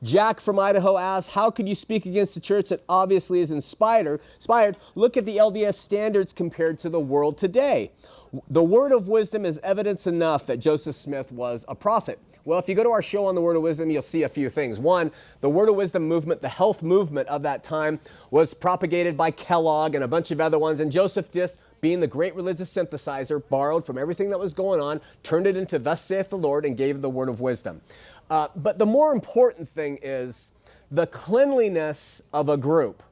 Jack from Idaho asks, how could you speak against a church that obviously is inspired? Look at the LDS standards compared to the world today. The word of wisdom is evidence enough that Joseph Smith was a prophet. Well, if you go to our show on the word of wisdom, you'll see a few things. One, the word of wisdom movement, the health movement of that time, was propagated by Kellogg and a bunch of other ones. And Joseph just, being the great religious synthesizer, borrowed from everything that was going on, turned it into thus saith the Lord, and gave the word of wisdom. But the more important thing is the cleanliness of a group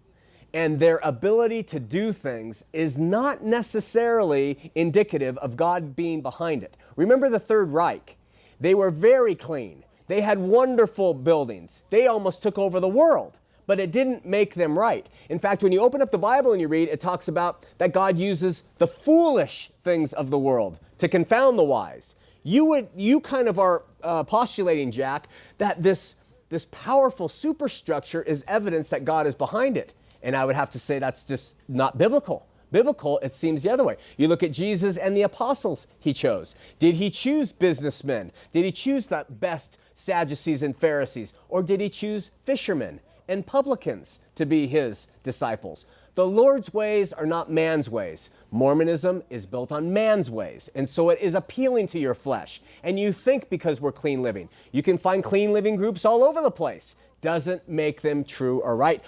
and their ability to do things is not necessarily indicative of God being behind it. Remember the Third Reich. They were very clean. They had wonderful buildings. They almost took over the world, but it didn't make them right. In fact, when you open up the Bible and you read, it talks about that God uses the foolish things of the world to confound the wise. You kind of are postulating, Jack, that this powerful superstructure is evidence that God is behind it. And I would have to say that's just not biblical. Biblical, it seems the other way. You look at Jesus and the apostles he chose. Did he choose businessmen? Did he choose the best Sadducees and Pharisees? Or did he choose fishermen and publicans to be his disciples? The Lord's ways are not man's ways. Mormonism is built on man's ways, and so it is appealing to your flesh. And you think because we're clean living. You can find clean living groups all over the place. Doesn't make them true or right.